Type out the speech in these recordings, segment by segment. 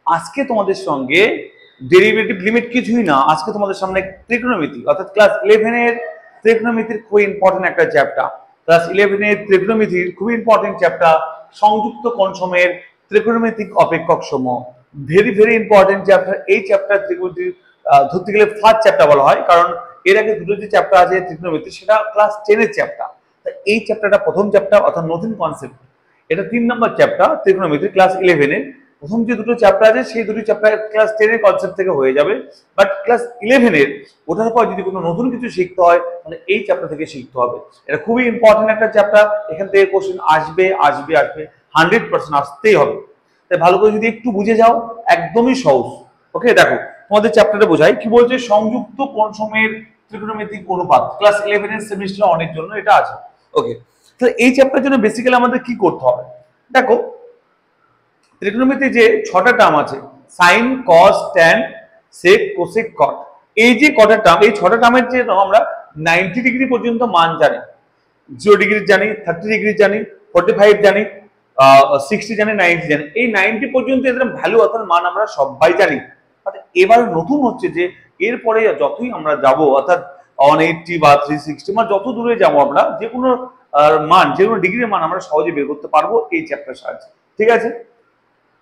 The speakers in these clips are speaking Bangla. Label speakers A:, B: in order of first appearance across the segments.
A: আজকে তোমাদের সঙ্গে ডেরিভেটিভ লিমিট কিছুই না, আজকে তোমাদের সামনে ত্রিকোণমিতি অর্থাৎ ক্লাস 11 এর ত্রিকোণমিতির খুব ইম্পর্টেন্ট একটা চ্যাপ্টার। ক্লাস 11 এর ত্রিকোণমিতির খুব ইম্পর্টেন্ট চ্যাপ্টার সংযুক্ত কোণ সময়ের ত্রিকোণমিতিক অপেক্ষক সমূহ। Very very important chapter. এই চ্যাপ্টার ত্রিকোণমিতি ধরতে গেলে ফার্স্ট চ্যাপ্টার বলা হয়, কারণ এর আগে দুটো যে চ্যাপ্টার আছে ত্রিকোণমিতি সেটা ক্লাস 10 এর চ্যাপ্টার। এই চ্যাপ্টারটা প্রথম চ্যাপ্টার অর্থাৎ নতুন কনসেপ্ট। এটা 3 নম্বর চ্যাপ্টার ত্রিকোণমিতি ক্লাস 11 এর। প্রথম যে দুটো চ্যাপ্টার আছে সেই দুটো চ্যাপ্টার ক্লাস 10 এর কনসেপ্ট থেকে হয়ে যাবে, বাট ক্লাস 11 এর ওঠার পর যদি কোনো নতুন কিছু শিখতে হয় তাহলে এই চ্যাপ্টার থেকে শিখতে হবে। এটা খুবই ইম্পর্টেন্ট একটা চ্যাপ্টার, এখান থেকে কোশ্চেন আসবে আসবে আসবে 100% আসতেই হবে। তাই ভালো করে যদি একটু বুঝে যাও একদমই সহজ। ওকে, দেখো তোমাদের চ্যাপ্টারে বোঝাই কি বলছে, সংযুক্ত কোণ সময়ের ত্রিকোণমিতিক অনুপাত ক্লাস 11 এর সেমিস্টার অনেক জন্য এটা আছে। ওকে, তাহলে এই চ্যাপ্টারের জন্য বেসিক্যালি আমাদের কি করতে হবে, দেখো ত্রিকোণমিতি যে 6টা টার্ম আছে sine cos tan sec cosec cot, এই যে কটা টার্ম, এই 6টা টার্মের যে আমরা 90 ডিগ্রি পর্যন্ত মান জানি, 0 ডিগ্রি জানি, 30 ডিগ্রি জানি, 45 জানি, 60 জানি, 90 জানি। এই 90 পর্যন্ত এদের ভ্যালু অর্থাৎ মান আমরা সবাই জানি। এবার নতুন হচ্ছে যে এরপরে যতই আমরা যাব অর্থাৎ 180 বা 360 মানে যত দূরে যাবো আমরা যে কোনো মান, যে কোনো ডিগ্রির মান আমরা সহজে বের করতে পারবো এই চ্যাপ্টার সাহায্যে। ঠিক আছে,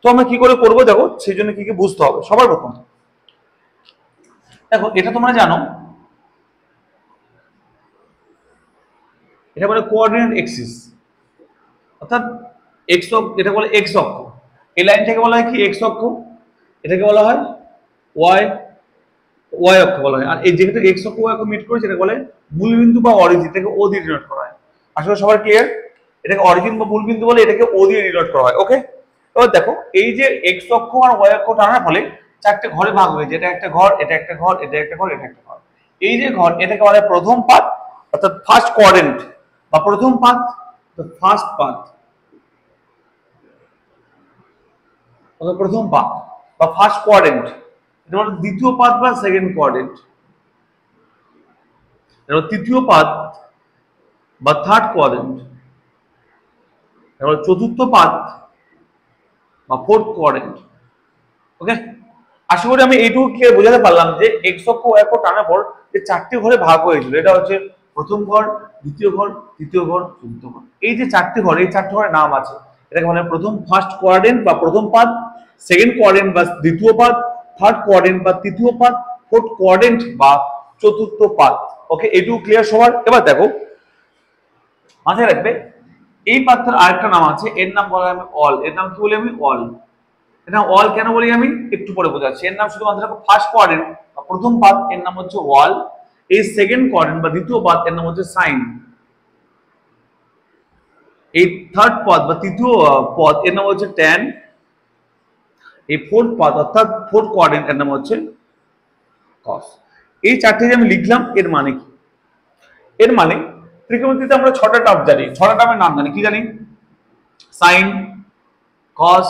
A: তো আমরা কি করে করবো দেখো, সেই জন্য কি কি বুঝতে হবে। সবার প্রথম দেখো এটা তোমরা জানো, এটা বলে কোঅর্ডিনেট এক্সিস অর্থাৎ এক্স অক্ষ, এটা বলে এক্স অক্ষ। এই লাইনটাকে বলা হয় কি এক্স অক্ষ, এটাকে বলা হয় ওয়াই ওয়াই অক্ষ বলা হয়। আর এই যেহেতু এক্স অক্ষ ওয়াই অক্ষ মিট করেছে এটাকে বলে মূলবিন্দু বা অরিজিন, এটাকে ও দিয়ে ডিনোট করা হয়। আসলে সবার ক্লিয়ার, এটাকে অরিজিন বা মূলবিন্দু বলে, এটাকে ও দিয়ে ডিনোট করা হয়। ওকে, এবার দেখো এই যে এক্স অক্ষ আর ওয়াই অক্ষ টানার ফলে 4টে ঘরে ভাগ হয়েছে, এটা একটা ঘর, এটা একটা ঘর, এটা একটা ঘর, এটা একটা ঘর। এই যে ঘর এটাকে বলা হয় প্রথম পাত অর্থাৎ ফার্স্ট কোয়াড্রেন্ট বা প্রথম পাত, ফার্স্ট পাত প্রথম পাত বা ফার্স্ট কোয়াড্রেন্ট, এটা হলো দ্বিতীয় পাত বা সেকেন্ড কোয়াড্রেন্ট, এটা হলো তৃতীয় পাত বা থার্ড কোয়াড্রেন্ট, এটা হলো চতুর্থ পাত বা ফোর্থ কোয়াড্রেন্ট। ওকে, আশা করি আমি এইটুকু ক্লিয়ার বোঝাতে পারলাম যে এক্স অক্ষ ওয়াই অক্ষ টানার পর যে 4টে ঘরে ভাগ হয়েছিল, এটা হচ্ছে প্রথম ঘর, দ্বিতীয় ঘর, তৃতীয় ঘর, চতুর্থ ঘর। এই যে 4টে ঘর, এই 4টে ঘরের নাম আছে, এটাকে বলে প্রথম ফার্স্ট কোয়াড্রেন্ট বা প্রথম পাত, সেকেন্ড কোয়াড্রেন্ট বা দ্বিতীয় পাত, থার্ড কোয়াড্রেন্ট বা তৃতীয় পাত, ফোর্থ কোয়াড্রেন্ট বা চতুর্থ পাত। ওকে, এইটুকু ক্লিয়ার সবার। এবার দেখো মাথায় রাখবে এই পাত্রের আরেকটা নাম আছে, এর নাম বলা হয় আমি অল। এর নাম কি বলি আমি অল। এটা অল কেন বলি আমি একটু পরে বোঝাচ্ছি। এর নাম শুধুমাত্র ফার্স্ট কোয়াড্রেন্ট বা প্রথম পাত, এর নাম হচ্ছে ওয়াল। এই সেকেন্ড কোয়াড্রেন্ট বা দ্বিতীয় পাত, এর নাম হচ্ছে সাইন। এই থার্ড পদ বা তৃতীয় পদ, এর নাম হচ্ছে ট্যান। এই ফোর্থ পদ অর্থাৎ ফোর্থ কোয়াড্রেন্ট, এর নাম হচ্ছে কস। এই 4টে যে আমি লিখলাম এর মানে কি, এর মানে ত্রিকোণমিতিতে আমরা 6টা টার্ম জানি, 6টা টার্মের নাম জানি। কি জানি? সাইন, কস,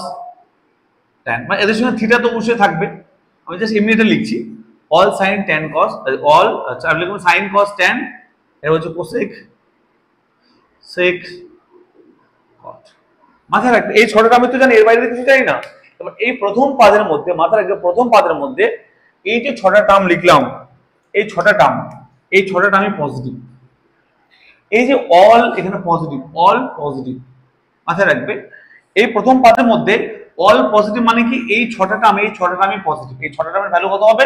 A: ট্যান, মানে এদের সঙ্গে থিটা তো অবশ্যই থাকবে। আমি জাস্ট এমনি এটা লিখছি, অল সাইন ট্যান কস, অল আচ্ছা আমি লিখব সাইন কস ট্যান, এর হচ্ছে কোসেক সেক কট। মাথায় রাখবে এই 6টা টার্ম তো জানি, এর বাইরে কিছু জানি না। তবে এই প্রথম পাদের মধ্যে মাথায় রাখবে, প্রথম পাদের মধ্যে এই যে 6টা টার্ম লিখলাম, এই 6টা টার্ম, এই 6টা টার্মই পজিটিভ। এই যে অল এখানে পজিটিভ, অল পজিটিভ। মাথায় রাখবে এই প্রথম পাদের মধ্যে অল পজিটিভ মানে কি এই 6টা টার্ম, এই 6টা টার্মই পজিটিভ। এই 6টা টার্মের ভ্যালু কত হবে?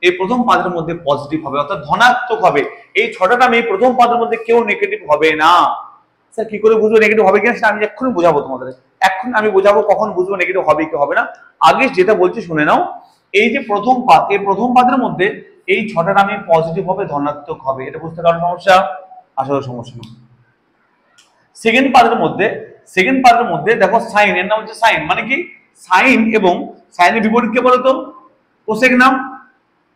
A: এই প্রথম পাদের মধ্যে পজিটিভ হবে অর্থাৎ ধনাত্মক হবে। এই 6টা টার্ম এই প্রথম পাদের মধ্যে কেউ নেগেটিভ হবে না। স্যার কি করে বুঝবো নেগেটিভ হবে কিনা, সেটা আমি এক্ষুনি বোঝাবো তোমাদের। এখন আমি বোঝাবো কখন বুঝবো নেগেটিভ হবে কি হবে না। আগে যেটা বলছি শুনে নাও, এই যে প্রথম পাদ, এই প্রথম পাদের মধ্যে এই 6টা টার্মই পজিটিভ হবে, ধনাত্মক হবে। এটা বুঝতে কারণ সমস্যা? আসলে সমস্যা না। সেকেন্ড পার্টের মধ্যে দেখো সাইন, এর নাম হচ্ছে সাইন, মানে কি সাইন এবং সাইনের বিপরীত কে বলতো? কোসেক নাম।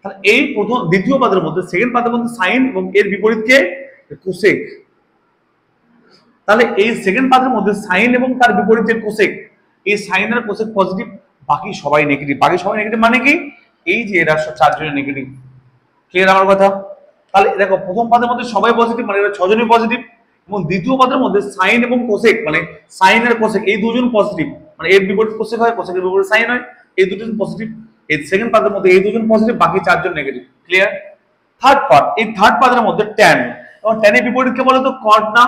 A: তাহলে এই প্রথম দ্বিতীয় পাদের মধ্যে, সেকেন্ড পাদের মধ্যে সাইন এবং এর বিপরীত কে? কোসেক। তাহলে এই সেকেন্ড পাদের মধ্যে সাইন এবং তার বিপরীত যে কোসেক, এই সাইন আর কোসেক পজিটিভ, বাকি সবাই নেগেটিভ। বাকি সবাই নেগেটিভ মানে কি এই যে এরা 4 জনের নেগেটিভ। ক্লিয়ার আমার কথা? তাহলে দেখো প্রথম পাদের মধ্যে সবাই পজিটিভ মানে এরা 6 জনই পজিটিভ, এবং দ্বিতীয় পাদের মধ্যে সাইন এবং কোসেক মানে সাইন আর কোসেক এই দুজন পজিটিভ, মানে এর বিপরীত কোসেক হয়, কোসেকের বিপরীত সাইন হয়। এই দুজন পজিটিভ, এই সেকেন্ড পাদের মধ্যে এই দুজন পজিটিভ, বাকি চারজন নেগেটিভ। ক্লিয়ার? থার্ড পার্ট, এই থার্ড পাদের মধ্যে ট্যান, এবং ট্যানের বিপরীত কে বলো তো? কট না?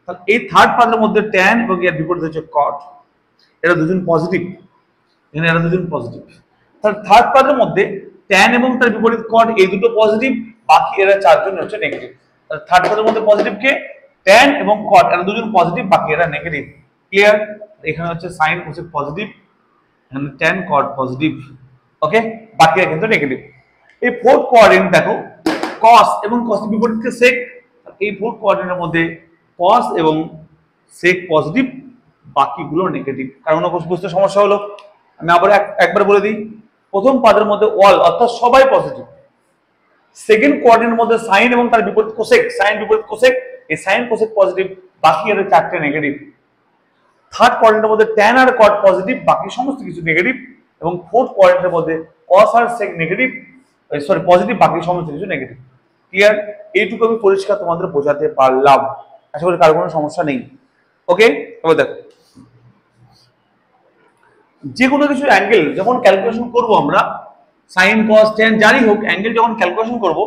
A: তাহলে এই থার্ড পাদের মধ্যে ট্যান এবং এর বিপরীত হচ্ছে কট, এরা দুজন পজিটিভ, এখানে এরা দুজন পজিটিভ। তাহলে থার্ড পাদের মধ্যে ট্যান এবং তার বিপরীত কট এই দুটো পজিটিভ, বাকি এরা চারজন হচ্ছে নেগেটিভ। তাহলে থার্ড পাদের মধ্যে পজিটিভ কে? ট্যান এবং কট, এরা দুজন পজিটিভ, বাকি এরা নেগেটিভ। ক্লিয়ার? এখানে হচ্ছে সাইন হচ্ছে পজিটিভ, এখানে ট্যান কট পজিটিভ, ওকে, বাকিরা কিন্তু নেগেটিভ। এই ফোর্থ কোঅর্ডিনেট দেখো, কস এবং কসের বিপরীতকে সেক, এই ফোর্থ কোঅর্ডিনেটের মধ্যে কস এবং সেক পজিটিভ, বাকিগুলো নেগেটিভ। কারণ বুঝতে সমস্যা হলো, আমি আবার একবার বলে দিই, প্রথম পাদের মধ্যে অল অর্থাৎ সবাই পজিটিভ, সেকেন্ড কোঅর্ডিনেটের মধ্যে সাইন এবং তার বিপরীত কোসেক, সাইন বিপরীত কোসেক, এই সাইন কোসেক পজিটিভ, বাকি এর চারটে নেগেটিভ। থার্ড কোঅর্ডিনেটের মধ্যে ট্যান আর কট পজিটিভ, বাকি সমস্ত কিছু নেগেটিভ, এবং ফোর্থ কোঅর্ডিনেটের মধ্যে কস আর সেক নেগেটিভ, সরি পজিটিভ, বাকি সমস্ত কিছু নেগেটিভ। ক্লিয়ার? এইটুকু আমি পরিষ্কার তোমাদের বোঝাতে পারলাম, আশা করি কারো কোনো সমস্যা নেই। ওকে, এবার দেখো, যে কোনো কিছু অ্যাঙ্গেল যখন ক্যালকুলেশন করব আমরা, সাইন কস ট্যান যাই হোক, অ্যাঙ্গেল যখন ক্যালকুলেশন করব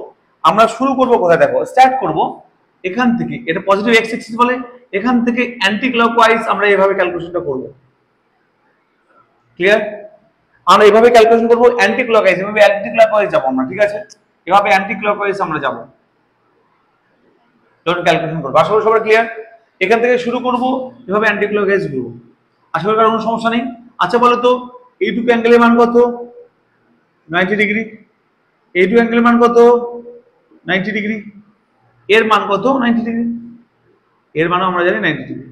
A: আমরা শুরু করব কোথায়? দেখো, স্টার্ট করব এখান থেকে, এটা পজিটিভ এক্স এক্সিস বলে, এখান থেকে অ্যান্টি ক্লকওয়াইজ আমরা এইভাবে ক্যালকুলেশনটা করব। ক্লিয়ার? আমরা এইভাবে ক্যালকুলেশন করব অ্যান্টি ক্লকওয়াইজ, এভাবে অ্যান্টি ক্লকওয়াইজ যাব আমরা, ঠিক আছে? এভাবে অ্যান্টি ক্লকওয়াইজ আমরা যাব যখন ক্যালকুলেশন করব। আশা করি সবাই ক্লিয়ার? এখান থেকে শুরু করব, এভাবে অ্যান্টি ক্লকওয়াইজ করব। আশা করি কারো কোনো সমস্যা নেই। আচ্ছা বলো তো, এইটুকু অ্যাঙ্গেলের মান কত? 90 ডিগ্রি। এইটুকু অ্যাঙ্গেলের মান কত? 90 ডিগ্রি। এর মান কত? 90 ডিগ্রি। এর মানও আমরা জানি 90 ডিগ্রি,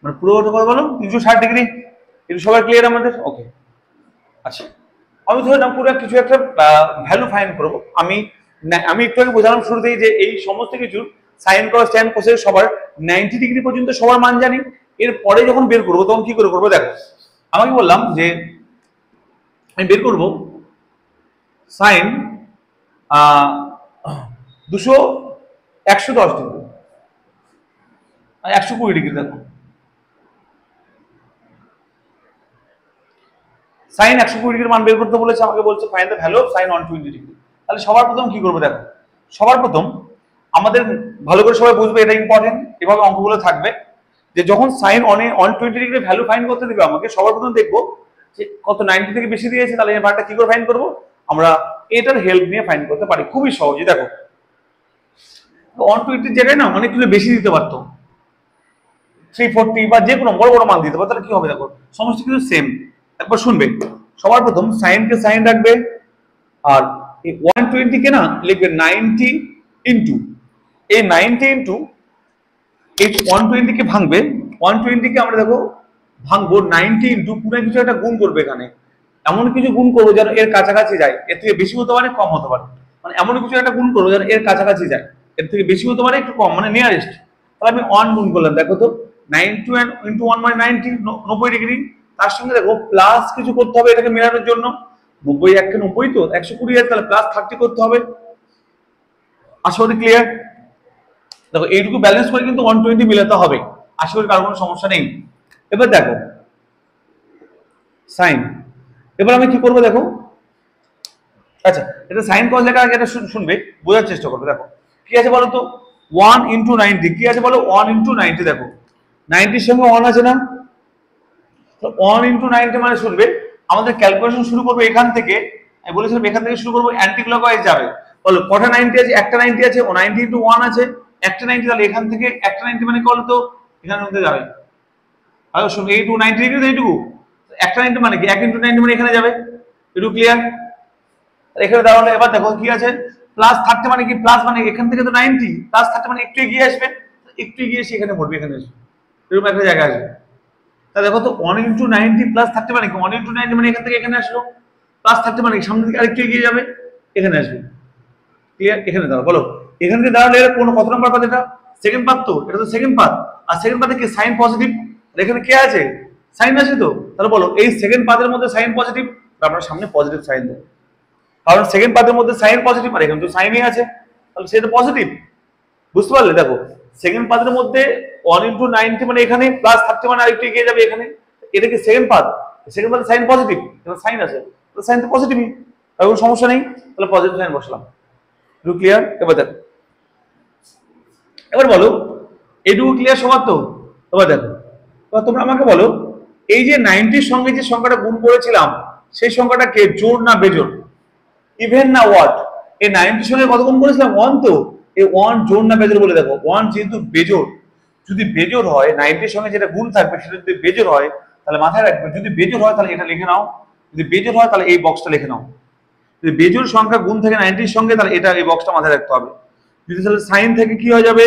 A: মানে পুরো কত বলো? 360 ডিগ্রি। এটা সবাই ক্লিয়ার আমাদের? ওকে, আচ্ছা, আমি ধরলাম পুরো কিছু একটা ভ্যালু ফাইন্ড করব। আমি একটু আগে বোঝালাম শুরুতেই যে এই সমস্ত কিছু সাইন কস ট্যান কোসের সবার 90 ডিগ্রি পর্যন্ত সবার মান জানি। এর পরে যখন বের করবো তখন কি করে করবো? দেখো, আমাকে বললাম যে আমি বের করব সাইন 110 ডিগ্রি, 120 ডিগ্রি। দেখো, সাইন 120 ডিগ্রির মান বের করতে বলেছে, আমাকে বলছে find the value of sign 120 degree. তাহলে সবার প্রথম কি করবো? দেখো, সবার প্রথম আমাদের ভালো করে সবাই বুঝবে, এটা ইম্পর্টেন্ট, এভাবে অঙ্কগুলো থাকবে যে যখন সাইন 120 ডিগ্রি ভ্যালু ফাইন্ড করতে দিবে আমাকে, সবার প্রথম দেখবো যে কত 90 থেকে বেশি দিয়েছে, তাহলে এই মানটা কি করে ফাইন্ড করবো? আমরা এটার হেল্প নিয়ে ফাইন্ড করতে পারি, খুবই সহজে। দেখো, 120 জায়গায় না অনেক কিছু বেশি দিতে পারতো, 340 বা যে কোনো বড় বড় মান দিতে পারতো, তাহলে কি হবে? দেখো, সমস্ত কিছু সেম। একবার শুনবে, সবার প্রথম সাইনকে সাইন রাখবে, আর এই 120 কে না লিখবে 90 ইন্টু, এই 90 ইন্টু এই 120 কে ভাঙবে, 120 কে আমরা দেখো ভাঙবো 90 ইন্টু পুরো কিছু একটা গুণ করবে, এখানে এমন কিছু গুণ করবো যেন এর কাছাকাছি যায়, এর থেকে বেশি হতে পারে কম হতে পারে, মানে এমন কিছু একটা গুণ করবো যেন এর কাছাকাছি যায়, এর থেকে বেশি হতে পারে একটু কম, মানে নিয়ারেস্ট। তাহলে আমি 1 গুণ করলাম, দেখো তো 90 ইন্টু 1 মানে 90, 90 ডিগ্রি। তার সঙ্গে দেখো প্লাস কিছু করতে হবে এটাকে মেলানোর জন্য, 90 1 90 তো 120 আছে, তাহলে প্লাস 30 করতে হবে। আশা করি ক্লিয়ার? দেখো, এইটুকু ব্যালেন্স করে কিন্তু 120 মিলাতে হবে, আশা করি কারো কোনো সমস্যা নেই। এবার দেখো সাইন, এবার আমি কি করবো? দেখো, আচ্ছা, এটা সাইন কস লেখা আগে এটা শুনবে, বোঝার চেষ্টা করবে। দেখো কি আছে বলো তো, 1 ইন্টু 90, কি আছে বলো? 1 ইন্টু 90। দেখো 90 এর সঙ্গে 1 আছে না, 1 ইন্টু 90 মানে শুনবে আমাদের ক্যালকুলেশন শুরু করবো এখান থেকে, আমি বলেছিলাম এখান থেকে শুরু করবো, অ্যান্টি ক্লকওয়াইজ যাবে। বলো কটা 90 আছে? একটা 90 আছে, ও 90 ইন্টু 1 আছে, একটা 90, তাহলে এখান থেকে একটা 90 মানে কত? এখানের মধ্যে যাবে, আরে শুনুন, এই 290 ডিগ্রি তো এইটুকু, একটা 90 মানে কি? 1 ইন্টু 90 মানে এখানে যাবে, একটু ক্লিয়ার? এখানে তাহলে এবার দেখো কি আছে, প্লাস 30 মানে কি? প্লাস মানে এখান থেকে তো 90, প্লাস 30 মানে একটু এগিয়ে আসবে, একটু এগিয়ে এসে এখানে পড়বে, এখানে আসবে, এরকম একটা জায়গা আসবে। তা দেখো তো 1 ইন্টু 90 প্লাস 30 মানে কি? 1 ইন্টু 90 মানে এখান থেকে এখানে আসলো, প্লাস 30 মানে সামনে থেকে আরেকটু এগিয়ে যাবে, এখানে আসবে। ক্লিয়ার? এখানে দাঁড়াও, বলো এখান থেকে দাঁড়ালে কোন কত নম্বর পাত? এটা সেকেন্ড পাত, তো এটা তো সেকেন্ড পাত, আর সেকেন্ড পাতে কি সাইন পজিটিভ, এখানে কে আছে? সাইন আছে তো, তাহলে বলো এই সেকেন্ড পাতের মধ্যে সাইন পজিটিভ, আমরা সামনে পজিটিভ সাইন দেবো, কারণ সেকেন্ড পাতের মধ্যে সাইন পজিটিভ আর এখানে তো সাইনই আছে, তাহলে সেটা পজিটিভ। বুঝতে পারলে? দেখো সেকেন্ড পাতের মধ্যে 1 ইন্টু 90 মানে এখানে, প্লাস 30 মানে আরেকটু এগিয়ে যাবে এখানে, এটা কি সেকেন্ড পাত, সেকেন্ড বলে সাইন পজিটিভ, এবার সাইন আছে, সাইন তো পজিটিভই, কোনো সমস্যা নেই, তাহলে পজিটিভ সাইন বসলাম। এটুকু ক্লিয়ার? এবার দেখো, এবার বলো এটুকু ক্লিয়ার সবার তো? এবার দেখো, এবার তোমরা আমাকে বলো এই যে 90-র সঙ্গে যে সংখ্যাটা গুণ করেছিলাম সেই সংখ্যাটা কে, জোড় না বেজোড়, ইভেন না ওয়াট? এই 90-র সঙ্গে কত গুণ করেছিলাম? 1 তো, এই 1 জোড় না বেজোড় বলে দেখো। 1 যেহেতু বেজোড়, যদি বেজোড় হয় 90-র সঙ্গে যেটা গুণ থাকবে সেটা যদি বেজোড় হয় তাহলে মাথায় রাখবে, যদি বেজোড় হয় তাহলে এটা লিখে নাও, যদি বেজোড় হয় তাহলে এই বক্সটা লিখে নাও। যদি বেজোড় সংখ্যা গুণ থেকে 90-র সঙ্গে তাহলে এটা এই বক্সটা মাথায় রাখতে হবে। যদি তাহলে সাইন থেকে কি হয়ে যাবে,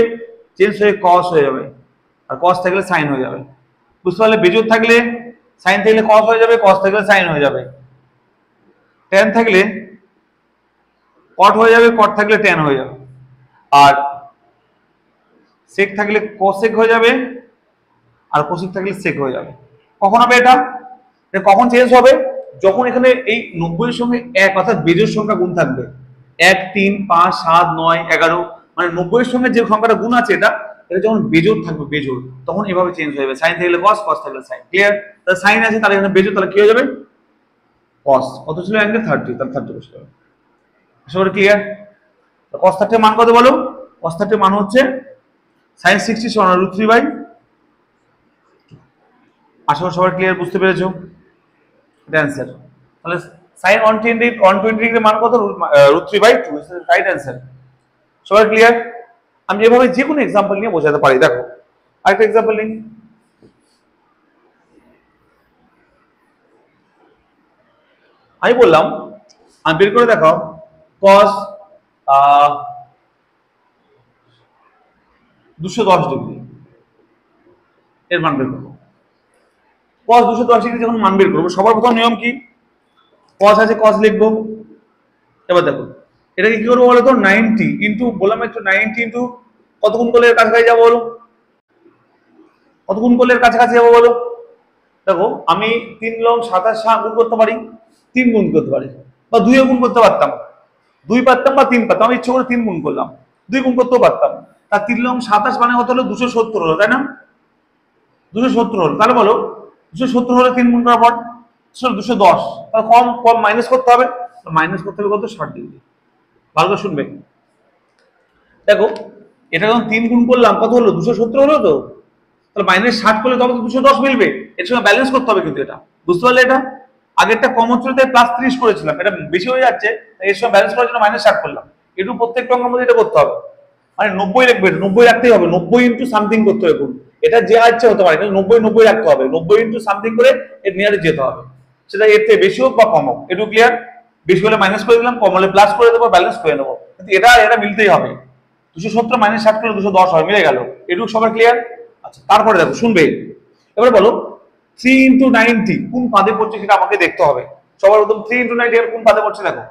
A: চেঞ্জ হয়ে কস হয়ে যাবে, আর কস থাকলে সাইন হয়ে যাবে। বুঝতে পারলে? বেজোড় থাকলে সাইন থাকলে কস হয়ে যাবে, কস থাকলে সাইন হয়ে যাবে, ট্যান থাকলে কট হয়ে যাবে, কট থাকলে ট্যান হয়ে যাবে, আর সেক থাকলে কোসেক হয়ে যাবে, আর কোসেক থাকলে সেক হয়ে যাবে। কখন হবে এটা? কখন চেঞ্জ হবে? যখন এখানে এই 90-এর সঙ্গে 1 অর্থাৎ বেজোড় সংখ্যা গুণ থাকবে, 1, 3, 5, 7, 9, 11, মানে 90-এর সঙ্গে যে সংখ্যাটা গুণ আছে এটা যখন বেজোড় থাকবে, বেজোড়, তখন এভাবে চেঞ্জ হয়ে যাবে। সাইন থাকলে কস, কস থাকলে সাইন। ক্লিয়ার? তাহলে সাইন আছে, তাহলে এখানে বেজোড়, তাহলে কি হয়ে যাবে? কস। কত ছিল অ্যাঙ্গেল? 30, তাহলে 30 বসে যাবে। সবাই ক্লিয়ার? কস 30 মান কত বলো? কস 30 মান হচ্ছে sin 60 সমান √3/। আশা করি সবাই ক্লিয়ার, বুঝতে পেরেছো? এটা অ্যান্সার। তাহলে sin 120 ডিগ্রি মান কত? √3/2, রাইট অ্যান্সার। সবাই ক্লিয়ার? আমি এভাবে যে কোনো এক্সাম্পল নিয়ে বোঝাতে পারি। দেখো আরেকটা এক্সাম্পল নিই। আমি বললাম, আমি বের করে দেখাও cos 210 ডিগ্রি এর মান বের করবো। cos 210 ডিগ্রি যখন মান বের করবো, সবার প্রথম নিয়ম কি? cos আছে, cos লিখবো। এবার দেখো এটাকে কি করবো বলো তো? 90 ইন্টু, বললাম একটু 90 ইন্টু কত গুণ করলে এর কাছাকাছি যাবো বলো? কত গুণ করলে এর কাছাকাছি যাবো বলো? দেখো আমি 3 লং 27 গুণ করতে পারি, 3 গুণ করতে পারি, বা 2 গুণ করতে পারতাম, 2 পারতাম বা 3 পারতাম, আমি ইচ্ছে করে 3 গুণ করলাম, 2 গুণ করতেও পারতাম। তার 3 লং 27 মানে কত হলো? 270 হলো, তাই না? 270 হলো, তাহলে বলো 270 হলে 3 গুণ করার পর 210, তাহলে কম কম মাইনাস করতে হবে, মাইনাস করতে হবে কত? 60 ডিগ্রি। ভালো করে শুনবে। দেখো এটা যখন 3 গুণ করলাম কত হলো? 270 হলো তো, তাহলে -60 করলে তবে তো 210 মিলবে, এর সঙ্গে ব্যালেন্স করতে হবে কিন্তু এটা। বুঝতে পারলে? এটা আগেরটা কম হচ্ছিল তাই +30 করেছিলাম, এটা বেশি হয়ে যাচ্ছে, এর সঙ্গে ব্যালেন্স করার জন্য -60 করলাম। একটু প্রত্যেকটা অঙ্কের মধ্যে এটা করতে হবে, মানে 90 রাখবে, 90 রাখতেই হবে, 90 ইন্টু সামথিং করতে হবে। এটা যে ইচ্ছে হতে পারে, 90 রাখতে হবে, 90 ইন্টু সামথিং করে এর নিয়ারে যেতে হবে, সেটা এর থেকে বেশি হোক বা কম হোক। একটু ক্লিয়ার? বেশি হলে মাইনাস করে দিলাম, কম হলে প্লাস করে দেবো, ব্যালেন্স করে নেবো, কিন্তু এটা মিলতেই হবে। 270 -60 করলে 210 হয়, মিলে গেল। এটুকু সবার ক্লিয়ার? আচ্ছা, তারপরে দেখো শুনবে, এবারে বলো 3 ইন্টু 90 কোন পাদে পড়ছে সেটা আমাকে দেখতে হবে। সবার প্রথম 3 ইন্টু 90 এর কোন পাদে পড়ছে দেখো।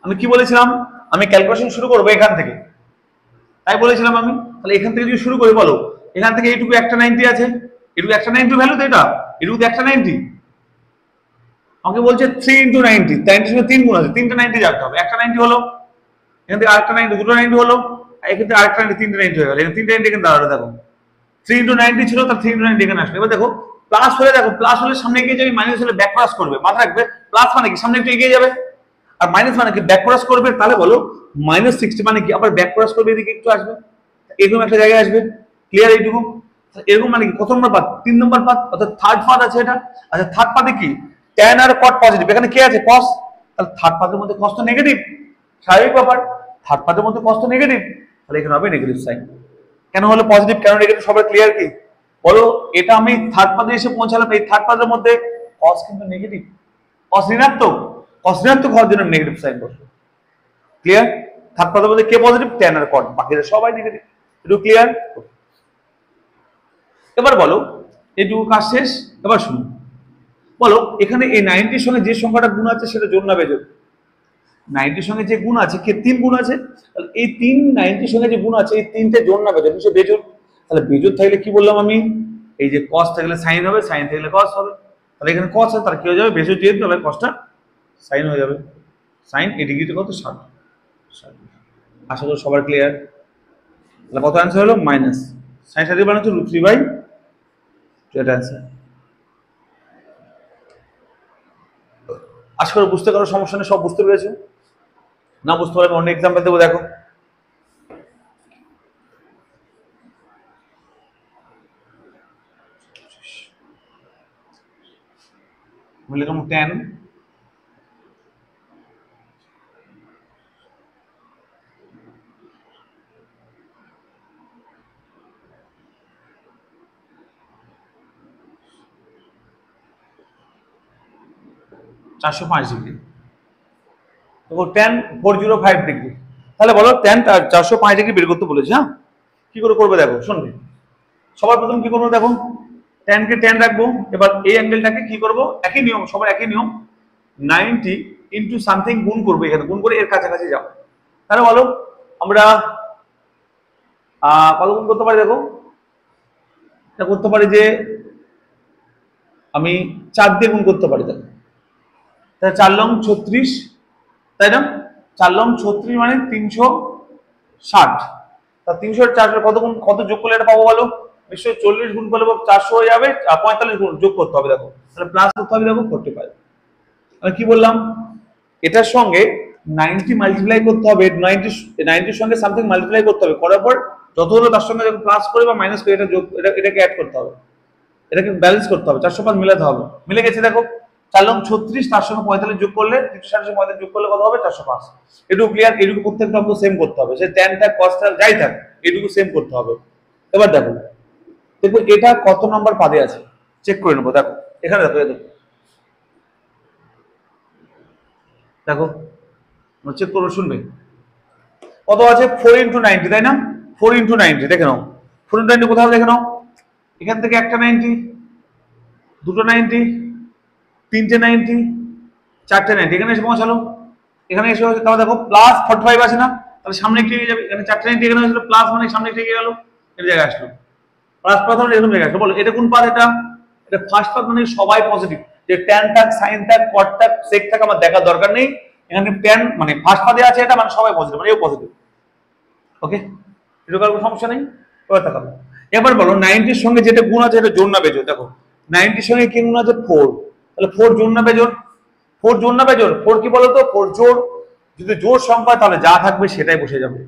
A: আমি কি বলেছিলাম? আমি ক্যালকুলেশন শুরু করবো এখান থেকে, তাই বলেছিলাম আমি। তাহলে এখান থেকে যদি শুরু করি, বলো এখান থেকে এইটুকু একটা 90 আছে, এটুকু একটা 90 ভ্যালু তো, এটা এটুকু একটা 90। আমাকে বলছে 3 ইন্টু 90, 90 সঙ্গে 3 গুণ আছে, 3টা 90 রাখতে হবে, একটা 90 হলো, এখান থেকে আরেকটা 90, দুটো 90 হলো, এখান থেকে আরেকটা 90, 3টা 90 হয়ে গেল। এখানে 3টা 90 এখানে দাঁড়ালো, দেখো 3 ইন্টু 90 ছিল, তার 3 ইন্টু 90 এখানে আসবে। এবার দেখো প্লাস হলে, দেখো প্লাস হলে সামনে এগিয়ে যাবে, মাইনাস হলে ব্যাক ক্রস করবে। মাথায় রাখবে প্লাস মানে কি? সামনে একটু এগিয়ে যাবে, আর মাইনাস মানে কি? ব্যাক ক্রস করবে। তাহলে বলো -60 মানে কি? আবার ব্যাক ক্রস করবে, এদিকে একটু আসবে, এরকম একটা জায়গায় আসবে। ক্লিয়ার? এইটুকু এরকম মানে কি? কত নম্বর পাত? 3 নম্বর পাত, অর্থাৎ থার্ড পাত আছে এটা। আচ্ছা, থার্ড পাতে কি? ট্যান আর কট পজিটিভ, এখানে কে আছে? কস। তাহলে থার্ড পাতের মধ্যে কস তো নেগেটিভ, স্বাভাবিক ব্যাপার, থার্ড পাতের মধ্যে কস তো নেগেটিভ, তাহলে এখানে হবে নেগেটিভ সাইন। কেন হলো পজিটিভ, কেন নেগেটিভ, সবাই ক্লিয়ার কি? বলো এটা আমি থার্ড পাতে এসে পৌঁছালাম, এই থার্ড পাতের মধ্যে কস কিন্তু নেগেটিভ, কস ঋণাত্মক, কস ঋণাত্মক হওয়ার জন্য নেগেটিভ সাইন বসবে। ক্লিয়ার? থার্ড পাতের মধ্যে কে পজিটিভ? ট্যান আর কট, বাকিরা সবাই নেগেটিভ। একটু ক্লিয়ার? এবার বলো এইটুকু কাজ শেষ। এবার শুনুন, বলো এখানে এই 90-র সঙ্গে যে সংখ্যাটা গুণ আছে সেটা জোড় না বেজোড়? 90-র সঙ্গে যে গুণ আছে, কে 3 গুণ আছে, তাহলে এই 3 90-র সঙ্গে যে গুণ আছে, এই 3টে জোড় না বেজোড়? নিশ্চয়ই বেজোড়। তাহলে বেজোড় থাকলে কি বললাম আমি? এই যে cos থাকলে সাইন হবে, সাইন থাকলে cos হবে। তাহলে এখানে cos আছে, তার কি হয়ে যাবে? বেজোড় যেহেতু, তাহলে cosটা সাইন হয়ে যাবে। সাইন এই ডিগ্রিটা কত? 60। আশা করি সবার ক্লিয়ার। তাহলে কত অ্যান্সার হলো? মাইনাস সাইন 60 মানে হচ্ছে √3/2, এটা অ্যান্সার। আশা করি বুঝতে কারো সমস্যা নেই, সব বুঝতে পেরেছো? না বুঝতে পারলে অন্য এক্সাম্পল দেবো, দেখো। লিখলাম 10 405 ডিগ্রি, দেখো 10 405 ডিগ্রি। তাহলে বলো 10 405 ডিগ্রি বের করতে বলেছি। হ্যাঁ, কি করে করবে দেখো, শুনবে। সবার প্রথম কি করবো দেখো, 10 কে 10 রাখবো। এবার এই অ্যাঙ্গেলটাকে কি করব, একই নিয়ম, সবার একই নিয়ম, 90 ইন্টু সামথিং গুণ করবো, এখানে গুণ করে এর কাছাকাছি যাও। তাহলে বলো আমরা কত গুণ করতে পারি দেখো, এটা করতে পারি যে আমি 4 দিয়ে গুণ করতে পারি। দেখো তাহলে 4 লং 36, তাই না? 4 লং 36 মানে 360। তা 360 কত গুণ, কত যোগ করলে এটা পাবো বলো? নিশ্চয়ই 40 গুণ করলে 400 হয়ে যাবে, আর 45 গুণ যোগ করতে হবে। দেখো তাহলে প্লাস করতে হবে, দেখো 45। আমি কি বললাম, এটার সঙ্গে 90 মাল্টিপ্লাই করতে হবে, 90 সঙ্গে সামথিং মাল্টিপ্লাই করতে হবে, করার পর যত হলো তার সঙ্গে যখন প্লাস করে বা মাইনাস করে এটা যোগ, এটাকে অ্যাড করতে হবে, এটাকে ব্যালেন্স করতে হবে, 405 মিলাতে হবে। মিলে গেছে দেখো, 4 লং 36, তার সঙ্গে 45 যোগ করলে 360 45 যোগ করলে কত হবে? 405। এটুকু ক্লিয়ার? এটুকু প্রত্যেকটা অঙ্ক সেম করতে হবে, সে tan থাক cos থাক যাই থাক, এটুকু সেম করতে হবে। এবার দেখো দেখো এটা কত নাম্বার পাদে আছে চেক করে নেবো। দেখো এখানে দেখো, দেখো চেক করবো, শুনবে কত আছে? 4 ইন্টু 90, তাই না? 4 ইন্টু 90 দেখে নাও, 4 ইন্টু 90 কোথাও দেখে নাও, এখান থেকে একটা 90, দুটো 90, তিনটে 90, চারটে 90, এখানে এসে পৌঁছালো। এখানে এসে তাহলে দেখো প্লাস 45 আছে না, তাহলে সামনে একটু এগিয়ে যাবে। এখানে চারটে 90 এখানে হয়েছিল, প্লাস মানে সামনে একটু এগিয়ে গেল, এই জায়গায় আসলো। প্লাস প্রথম এরকম জায়গায় আসলো। বলো এটা কোন পাদ? এটা ফার্স্ট পাদ, মানে সবাই পজিটিভ। যে ট্যান থাক, সাইন থাক, কট থাক, সেক থাক আমার দেখার দরকার নেই। এখানে ট্যান মানে ফার্স্ট পাদে আছে, এটা মানে সবাই পজিটিভ, মানে এও পজিটিভ। ওকে, এটা কোনো সমস্যা নেই। এবার তাকাবো, এবার বলো 90 এর সঙ্গে যেটা গুণ আছে এটা জোর না বেজোড়? দেখো 90 এর সঙ্গে কি গুণ আছে? 4। তাহলে 4 জোর না বেজোড়? 4 জোর না বেজোড়? 4 কি বলতো? 4 জোড়। যদি জোড় সংখ্যা তাহলে যা থাকবে সেটাই বসে যাবে।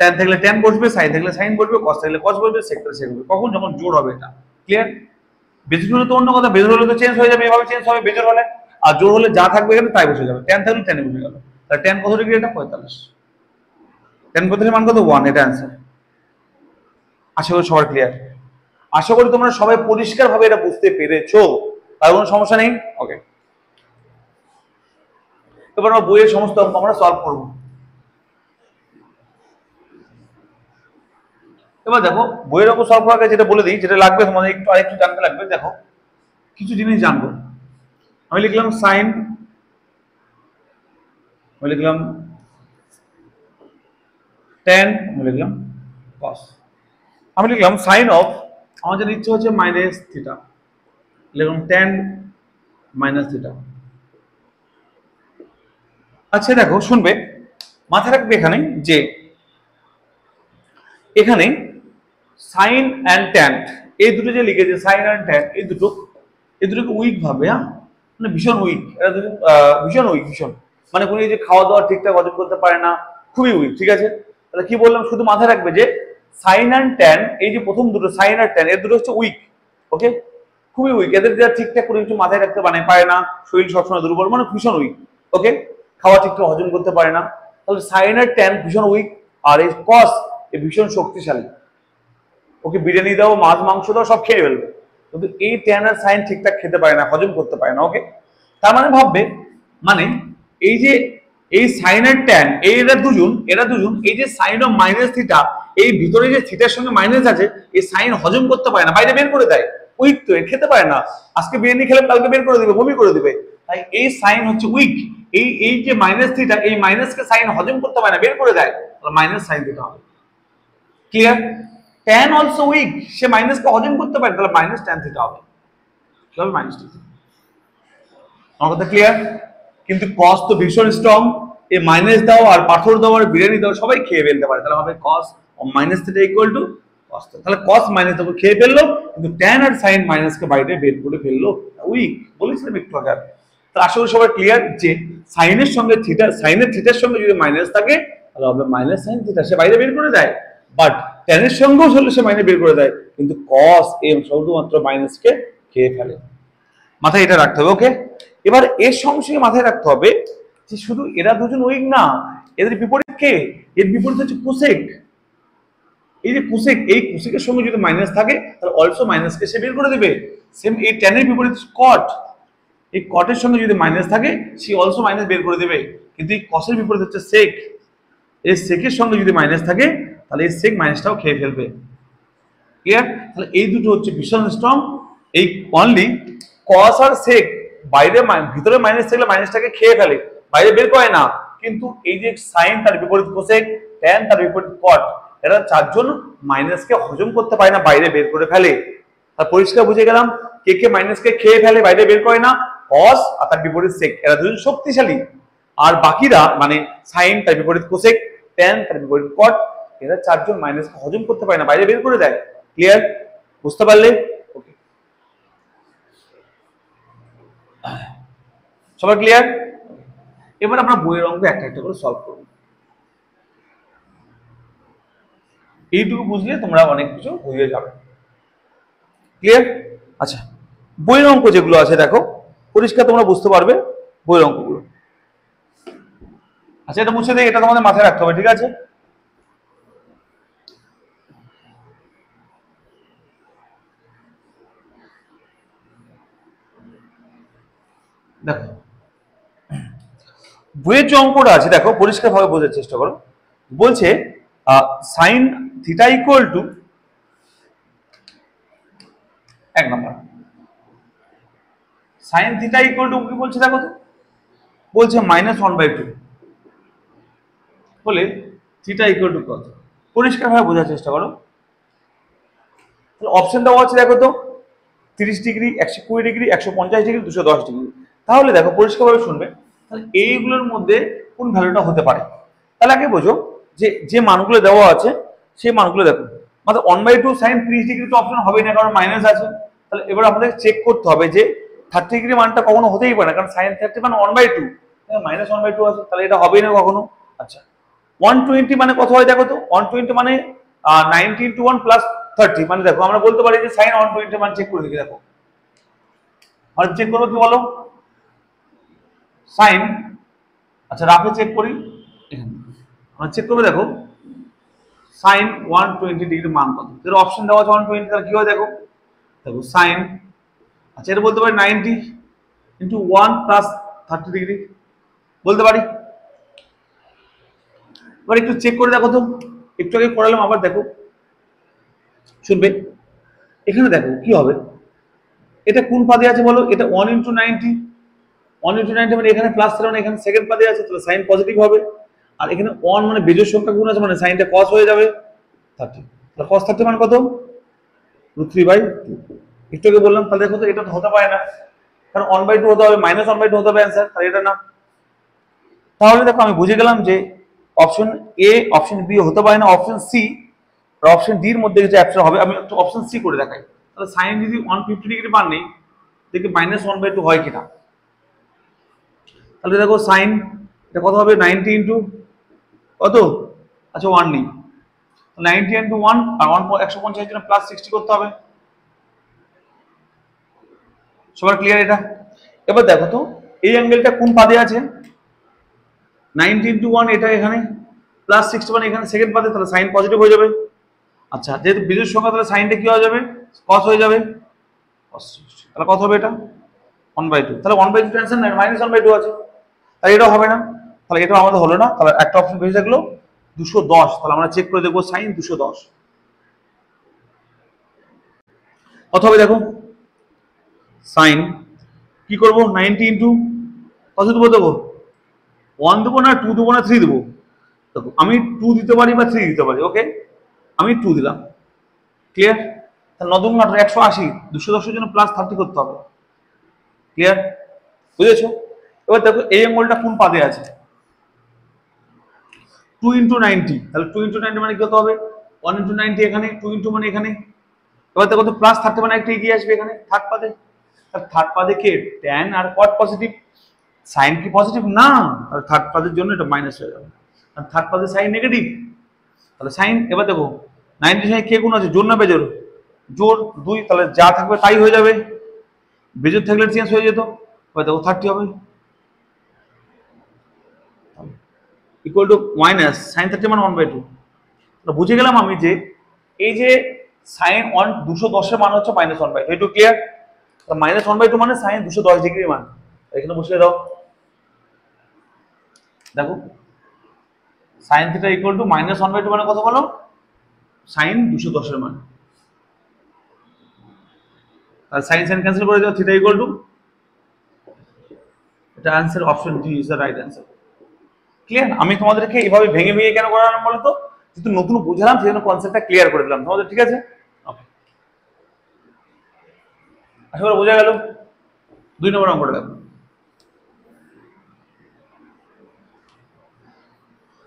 A: ট্যান থাকলে ট্যান বসবে, সাইন থাকলে সাইন বসবে, কস থাকলে কস বসবে, সেক থাকলে সেক বসবে। কখন? যখন জোড় হবে। এটা ক্লিয়ার? বেজোড় হলে তো অন্য কথা, বেজোড় হলে তো চেঞ্জ হয়ে যাবে, এভাবে চেঞ্জ হবে বেজোড় হলে। আর জোড় হলে যা থাকবে এখানে তাই বসে যাবে। ট্যান থাকলে ট্যানে বসে গেল। তাহলে ট্যান কত ডিগ্রি? এটা 45। ট্যান 45 মান কত? 1। এটা অ্যান্সার। আশা করি সবার ক্লিয়ার। আশা করি তোমরা সবাই পরিষ্কারভাবে এটা বুঝতে পেরেছো, তার কোনো সমস্যা নেই। ওকে, এবার আমরা বইয়ের সমস্ত অঙ্ক আমরা সলভ করবো। এবার দেখো বইয়ের অঙ্ক সলভ করার আগে যেটা বলে দিই, যেটা লাগবে তোমাদের একটু আরেকটু জানতে লাগবে। দেখো কিছু জিনিস জানবো। আমি লিখলাম সাইন, আমি লিখলাম ট্যান, আমি লিখলাম কস, আমি লিখলাম সাইন অফ, আমাদের ইচ্ছে হচ্ছে মাইনাস থিটা, লিখলাম ট্যান মাইনাস থিটা। আচ্ছা দেখো শুনবে, মাথায় রাখবে এখানে যে এখানে সাইন অ্যান্ড ট্যান এই দুটো যে লিখেছে, সাইন অ্যান্ড ট্যান এই দুটোকে উইক ভাবে, হ্যাঁ মানে ভীষণ উইক, এরা দুটো ভীষণ উইক, ভীষণ মানে কোনো যে খাওয়া দাওয়া ঠিকঠাক হজম করতে পারে না, খুবই উইক। ঠিক আছে, তাহলে কি বললাম, শুধু মাথায় রাখবে যে সাইন অ্যান্ড ট্যান এই যে প্রথম দুটো সাইন আর ট্যান এর দুটো হচ্ছে উইক। ওকে, খুবই উইক, এদের যা ঠিকঠাক করে কিছু মাথায় রাখতে পারে না, শরীর সবসময় দুর্বল, মানে ভীষণ উইক। ওকে, খাওয়া ঠিকঠাক হজম করতে পারে না, তাহলে সাইন আর ট্যান ভীষণ উইক। আর এই কস এ ভীষণ শক্তিশালী। ওকে বিরিয়ানি দাও, মাছ মাংস দাও, সব খেয়ে ফেলবে, কিন্তু এই ট্যান আর সাইন ঠিকঠাক খেতে পারে না, হজম করতে পারে না। ওকে, তার মানে ভাববে মানে এই যে এই সাইন আর ট্যান এরা দুজন এই যে সাইন অফ মাইনাস থিটা, এই ভিতরে যে থিটার সঙ্গে মাইনাস আছে, এই সাইন হজম করতে পারে না, বাইরে বের করে দেয়। উইক তো, খেতে পারে না, আজকে বিরিয়ানি খেলে কালকে বের করে দিবে, বমি করে দিবে। তাই এই সাইন হচ্ছে উইক। এই যে মাইনাস থিটা, এই মাইনাসকে সাইন হজম করতে পারে না, বের করে দেয়, তাহলে মাইনাস সাইন থিটা হবে। ক্লিয়ার? ট্যান অলসো উইক, সে মাইনাসকে হজম করতে পারে, তাহলে মাইনাস ট্যান থিটা হবে। কি হবে? Minus tan theta. আমার কথা ক্লিয়ার? কিন্তু কস তো ভীষণ স্ট্রং, এই মাইনাস দাও আর পাথর দাও আর বিরিয়ানি দাও সবাই খেয়ে ফেলতে পারে, তাহলে হবে cos minus theta equal to cos. তাহলে কস মাইনাস দাও খেয়ে ফেললো, কিন্তু ট্যান আর সাইন মাইনাসকে বাইরে বের করে ফেললো, উইক। বলেছিলাম একটু আগে। তাহলে আশা করি সবাই ক্লিয়ার যে সাইনের সঙ্গে থিটা, সাইনের থিটার সঙ্গে যদি মাইনাস থাকে তাহলে হবে মাইনাস সাইন থিটা, সে বাইরে বের করে দেয়। বাট ট্যানের সঙ্গেও হলে সে মাইনাস বের করে দেয়, কিন্তু কস এম শুধুমাত্র মাইনাসকে খেয়ে ফেলে। মাথায় এটা রাখতে হবে। ওকে, এবার এর সঙ্গে সঙ্গে মাথায় রাখতে হবে যে শুধু এরা দুজন উইক না, এদের বিপরীত কে? এর বিপরীত হচ্ছে কোসেক। এই যে কোসেক, এই কোসেকের সঙ্গে যদি মাইনাস থাকে তাহলে অলসো মাইনাসকে সে বের করে দেবে। সেম এই ট্যানের বিপরীত কট, এই কটের সঙ্গে যদি মাইনাস থাকে সে অলসো মাইনাস বের করে দেবে। কিন্তু এই কসের বিপরীত হচ্ছে সেক, এই সেকের সঙ্গে যদি মাইনাস থাকে তাহলে এই সেক মাইনাসটাও খেয়ে ফেলবে। ক্লিয়ার? তাহলে এই দুটো হচ্ছে ভীষণ স্ট্রং। এই অনলি কস আর সেক বাইরে, ভিতরে মাইনাস থাকলে মাইনাসটাকে খেয়ে ফেলে, বাইরে বের করে না। কিন্তু এই যে সাইন তার বিপরীত কোসেক, ট্যান তার বিপরীত কট, এরা চারজন মাইনাসকে হজম করতে পারে না, বাইরে বের করে ফেলে। তার পরিষ্কার বুঝে গেলাম কে কে মাইনাসকে খেয়ে ফেলে, বাইরে বের করে না। কস আর তার বিপরীত সেক, এরা দুজন শক্তিশালী। আর বাকিরা মানে সাইন তার বিপরীত কোসেক, ট্যান তার বিপরীত কট, এরা চারজন মাইনাসকে হজম করতে পারে না, বাইরে বের করে দেয়। ক্লিয়ার? বুঝতে পারলে? ওকে, সবাই ক্লিয়ার? এবার আমরা বইয়ের অঙ্ক একটা একটা করে সলভ করব। এইটুকু বুঝলে তোমরা অনেক কিছু বুঝে যাবে। ক্লিয়ার? আচ্ছা, বইয়ের অঙ্ক যেগুলো আছে দেখো পরিষ্কার তোমরা বুঝতে পারবে বইয়ের অঙ্কগুলো। আচ্ছা, এটা মুছে দেই, এটা তোমাদের মাথায় রাখতে হবে, ঠিক আছে? দেখো বইয়ের যে অঙ্কটা আছে দেখো পরিষ্কারভাবে বোঝার চেষ্টা করো। বলছে সাইন থিটা ইকুয়াল টু, এক নম্বর সাইন থিটা ইকুয়াল টু কি বলছে দেখো তো, বলছে -1/2 বলে থিটা ইকুয়াল টু কত, পরিষ্কারভাবে বোঝার চেষ্টা করো। তাহলে অপশন দেওয়া আছে দেখো তো, 30 ডিগ্রি, 120 ডিগ্রি, 150 ডিগ্রি, 210 ডিগ্রি। তাহলে দেখো পরিষ্কারভাবে শুনবে, তাহলে এইগুলোর মধ্যে কোন ভ্যালুটা হতে পারে। তাহলে আগে বোঝো যে যে মানগুলো দেওয়া আছে সেই মানগুলো দেখো। মানে 1/2 সাইন 30 ডিগ্রি তো অপশন হবেই না, কারণ মাইনাস আছে। তাহলে এবার আমাদের চেক করতে হবে যে 30 ডিগ্রি মানটা কখনো হতেই পারে না, কারণ সাইন 30 মানে 1/2, -1/2 আছে, তাহলে এটা হবেই না কখনো। আচ্ছা, 120 মানে কত হয় দেখো তো, 120 মানে 90 × 1 + 30, মানে দেখো আমরা বলতে পারি যে সাইন 120 মান চেক করে দেখি। দেখো আর চেক করবো কি বলো, সাইন, আচ্ছা রাফে চেক করি, আমরা চেক করবো। দেখো সাইন 120 ডিগ্রি মান কত, এর অপশন দেওয়া আছে 120, তাহলে কি হয় দেখো, দেখো সাইন, আচ্ছা এটা বলতে পারি 90 × 1 + 30 ডিগ্রি বলতে পারি। এবার একটু চেক করে দেখো তো, একটু আগে করালাম, আবার দেখো শুনবে। এখানে দেখো কি হবে, এটা কোন পাদে আছে বলো, এটা 1 × 90, 1 × 90 মানে এখানে প্লাস ছিল না, এখানে সেকেন্ড পাদে আছে, তাহলে সাইন পজিটিভ হবে। আর এখানে 1 মানে বেজোড় সংখ্যা গুণ আছে, মানে সাইনটা cos হয়ে যাবে 30। তাহলে cos 30 মানে কত, √3/2। একটু আগে বললাম, তাহলে দেখো তো এটা তো হতে পারে না, কারণ 1/2 হতে হবে, -1/2 হতে হবে অ্যান্সার, তাহলে এটা না। তাহলে দেখো আমি বুঝে গেলাম যে অপশন এ, অপশন বি হতে পারে না, অপশন সি আর অপশন ডি এর মধ্যে যেটা অ্যান্সার হবে। আমি একটু অপশন সি করে দেখাই। তাহলে সাইন যদি 150 ডিগ্রি মান নেই, দেখি -1/2 হয় কিনা। তাহলে দেখো সাইন এটা কত হবে, 90 × কত, আচ্ছা 1 নেই, 90 × 1 আর 150 জন্য +60 করতে হবে। সবার ক্লিয়ার এটা? এবার দেখো তো এই অ্যাঙ্গেলটা কোন পাদে আছে, 90 × 1 এটা এখানে, +60 মানে এখানে সেকেন্ড পাদে, তাহলে সাইন পজিটিভ হয়ে যাবে। আচ্ছা যেহেতু বিজোড় সংখ্যা, তাহলে সাইনটা কি হয়ে যাবে, cos হয়ে যাবে, cos 60। তাহলে কত হবে এটা, 1/2। তাহলে 1/2 টেনশন নাই, -1/2 আছে, তাহলে এটাও হবে না, তাহলে এটাও আমাদের হলো না। তাহলে একটা অপশন বেশি থাকলো 210। তাহলে আমরা চেক করে দেখবো সাইন 210 কত হবে। দেখো সাইন কি করবো, 90 × কত দেবো, 1 দেবো না, 2 দেবো না, 3 দেবো। দেখো আমি 2 দিতে পারি বা 3 দিতে পারি। ওকে, আমি 2 দিলাম। ক্লিয়ার? তাহলে 9 × 8 180, 210 এর জন্য +30 করতে হবে। ক্লিয়ার? বুঝেছো? এবার দেখো এই অ্যাঙ্গেলটা কোন পাদে আছে, 2 × 90, তাহলে 2 × 90 মানে কি হতে হবে, 1 × 90 এখানে, 2 × মানে এখানে। এবার দেখো তো +30 মানে একটা এগিয়ে আসবে এখানে থার্ড পাদে। তাহলে থার্ড পাদে কে, ট্যান আর কট পজিটিভ, সাইন কি পজিটিভ না, তাহলে থার্ড পদের জন্য এটা মাইনাস হয়ে যাবে, আর থার্ড পদের সাইন নেগেটিভ, তাহলে সাইন। এবার দেখো 90 সঙ্গে কে গুণ আছে, জোর না বেজোর, জোর 2, তাহলে যা থাকবে তাই হয়ে যাবে, বেজোর থাকলে চেঞ্জ হয়ে যেত। এবার দেখো 30 হবে ইকুয়াল টু মাইনাস সাইন 30 মানে 1/2। বুঝে গেলাম আমি যে এই যে সাইন 210 এর মান হচ্ছে -1/2, একটু ক্লিয়ার? -1/2 মানে সাইন 210 ডিগ্রির মান, এখানে বসিয়ে দাও। দেখো সাইন থিটা ইকুয়াল টু -1/2 মানে কত বলো, সাইন 210 এর মান। আর সাইন সাইন ক্যান্সেল করে দাও, থিটা ইকুয়াল টু, এটা answer option D is the right answer. Clear? আমি তোমাদেরকে এইভাবে ভেঙে ভেঙে কেন করালাম বলো তো, যেহেতু নতুন বুঝলাম সেজন্য কনসেপ্টটা ক্লিয়ার করে দিলাম তোমাদের, ঠিক আছে? ওকে, আশা করি বোঝা গেল। 2 নম্বর অঙ্কটা দেখো।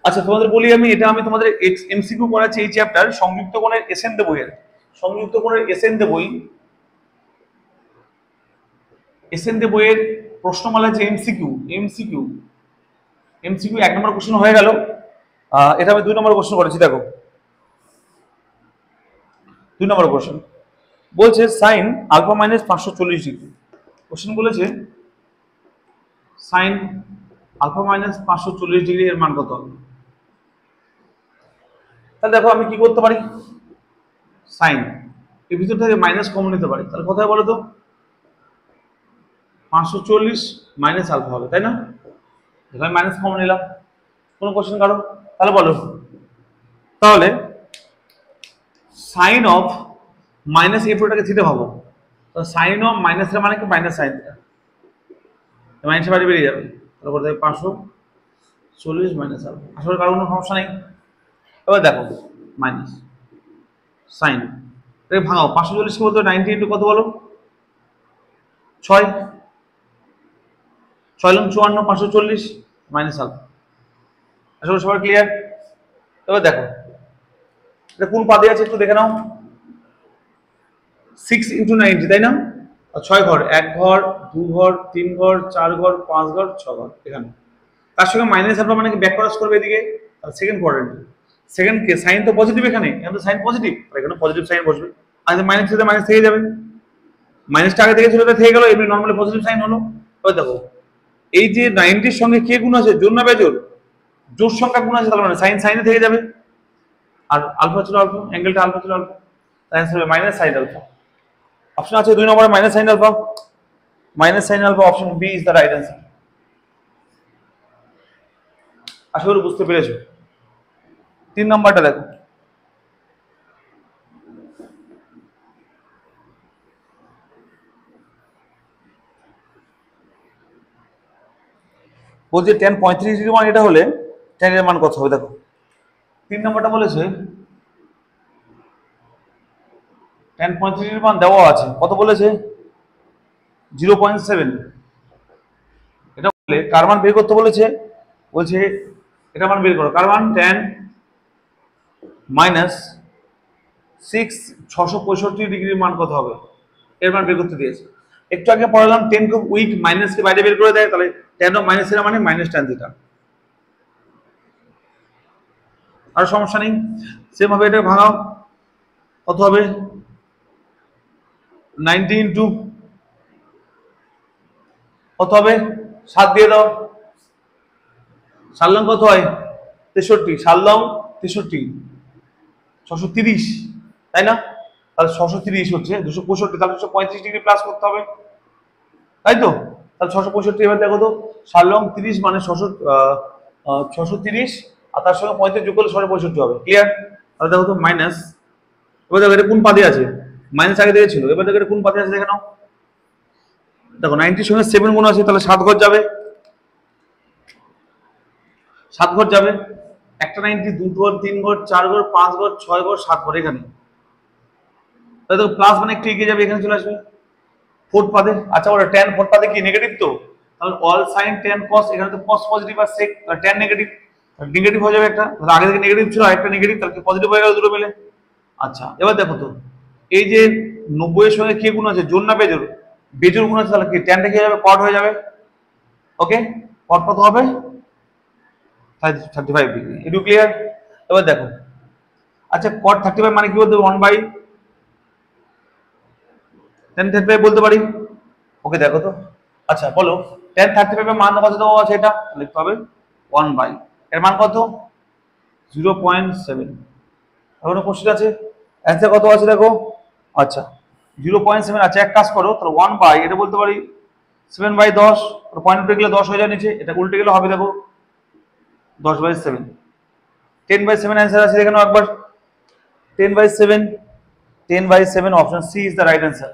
A: আচ্ছা তোমাদের বলি আমি, এটা আমি তোমাদের এমসিকিউ করাচ্ছি এই চ্যাপ্টার সংযুক্ত কোণের এসএন বইয়ের, সংযুক্ত কোণের এসএন বই, এসএন বইয়ের প্রশ্নমালা যে এমসিকিউ, এমসিকিউ 1 নম্বর কোশ্চেন হয়ে গেল। এটা আমি 2 নম্বর কোশ্চেন করেছি। দেখো 2 নম্বর কোশ্চেন বলছে sine alpha minus 540 degree. Question বলেছে সাইন আলফা মাইনাস 540 ডিগ্রি এর মান কত হবে? তাহলে দেখো আমি কি করতে পারি, সাইন এর ভিতর থেকে মাইনাস কমন নিতে পারি, তাহলে কোথায় বলো তো, 540 মাইনাস আলফা হবে, তাই না? এখানে মাইনাস কমন নিলাম, কোনো কোশ্চেন কারো? তাহলে বলো, তাহলে সাইন অফ মাইনাস এই পুরোটাকে থিটা ভাবো, তো সাইন অফ মাইনাস এর মানে কি মাইনাস সাইন থিটা, মাইনাসের বাইরে বেরিয়ে যাবে, তাহলে বলতে হবে 540 মাইনাস আলফা। আসলে কারো কোনো সমস্যা নেই। এবার দেখো মাইনাস সাইন এটাকে ভাঙাও, 540 কে বলতে 90 ইন্টু কত বলো, 6, 6 লং 54, 540 মাইনাস আলফা। আসলে সবার ক্লিয়ার? এবার দেখো এটা কোন পাদে আছে একটু দেখে নাও, 6 ইন্টু 90, তাই না? আর 6 ঘর, 1 ঘর 2 ঘর 3 ঘর 4 ঘর 5 ঘর 6 ঘর, এখানে তার সঙ্গে মাইনাস আলফা মানে কি ব্যাক ক্রস করবে এদিকে, আর সেকেন্ড কোয়াড্রেন্ট, সেকেন্ড কে সাইন তো পজিটিভ, এখানে তো সাইন পজিটিভ, আর এখানে পজিটিভ সাইন বসবে, আর মাইনাস থেকে মাইনাস থেকে যাবে, মাইনাসটা আগে থেকে ছিল তাই থেকে গেল, এমনি নরমালি পজিটিভ সাইন হলো। এবার দেখো এই যে 90 এর সঙ্গে কে গুণ আছে, জোর না বেজোর, জোর সংখ্যা গুণ আছে, তার মানে সাইন সাইনে থেকে যাবে, আর আলফা ছিল আলফা, অ্যাঙ্গেলটা আলফা ছিল আলফা, তাই आंसर হবে মাইনাস সাইন আলফা। অপশন আছে 2 নম্বরে minus sine alpha, minus sine alpha, option B is the right answer. আশা করি বুঝতে পেরেছো। 3 নম্বরটা দেখো, বলছে tan 35 ডিগ্রি মান এটা হলে tan এর মান কত হবে? দেখো 3 নম্বরটা বলেছে tan 35 ডিগ্রি মান দেওয়া আছে, কত বলেছে 0.7। এটা বলে কার মান বের করতে বলেছে, বলছে এটা মান বের করো, কার মান tan মাইনাস 665 ডিগ্রির মান কত হবে, এর মান বের করতে দিয়েছে। একটু আগে পড়ালাম 10 খুব উইক, মাইনাস কে বাইরে বের করে দেয়, তাহলে tan অফ মাইনাস এর মানে মাইনাস tan থিটা, আর সমস্যা নেই। সেম ভাবে এটা ভাঙাও, কত হবে 90 ইনটু কত হবে 7 দিয়ে দাও, 7 লং কত হয় 63, 7 লং 63 630, তাই না? তাহলে 630 হচ্ছে 265, তাহলে 235 ডিগ্রি প্লাস করতে হবে, তাই তো? তাহলে 665, এবার দেখো তো 7 লং 30 মানে 630, আর তার সঙ্গে 35 যোগ করলে 665 হবে, ক্লিয়ার? তাহলে দেখো তো মাইনাস, এবার দেখো এটা কোন পাদে আছে, মাইনাস আগে দিকে ছিল, এবার দেখো এটা কোন পাদে আছে দেখে নাও, দেখো 90 এর সঙ্গে 7 গুণ আছে, তাহলে 7 ঘর যাবে, 7 ঘর যাবে, একটা 90 2 ঘর 3 ঘর 4 ঘর 5 ঘর 6 ঘর 7 ঘর, এখানে তাহলে দেখো প্লাস মানে একটু এগিয়ে যাবে, এখানে চলে আসবে ফোর্থ পাদে। আচ্ছা ওটা tan ফোর্থ পাদে কি নেগেটিভ, তো তাহলে অল সাইন tan cos, এখানে তো cos পজিটিভ আর sec tan নেগেটিভ, নেগেটিভ হয়ে যাবে একটা, তাহলে আগে থেকে নেগেটিভ ছিল আরেকটা নেগেটিভ, তাহলে পজিটিভ হয়ে গেল দুটো মিলে। আচ্ছা এবার দেখো তো এই যে 90 এর সঙ্গে কে গুণ আছে, জোর না বেজোর, বেজোর গুণ আছে, তাহলে কি ট্যানটা কি হয়ে যাবে, কট হয়ে যাবে, ওকে, কট কত হবে 35 ডিগ্রি, এটু ক্লিয়ার? এবার দেখো, আচ্ছা কট 35 মানে কি বলতে 1/10 বলতে পারি। ওকে দেখো তো, আচ্ছা বলো tan 35 এর মান কত দেওয়া আছে, এটা লিখতে হবে 1 বাই, এর মান কত 0.7। এখনো কোশ্চেন আছে, অ্যান্সার কত আছে দেখো, আচ্ছা 0.7। আচ্ছা এক কাজ করো তাহলে 1 বাই, এটা বলতে পারি 7/10, পয়েন্ট উল্টে গেলে 10 হয়ে যায় নিচে, এটা উল্টে গেলে হবে দেখো 10/7, 10/7 অ্যান্সার আছে, দেখে নাও একবার 10/7, 10/7 option C is the right answer.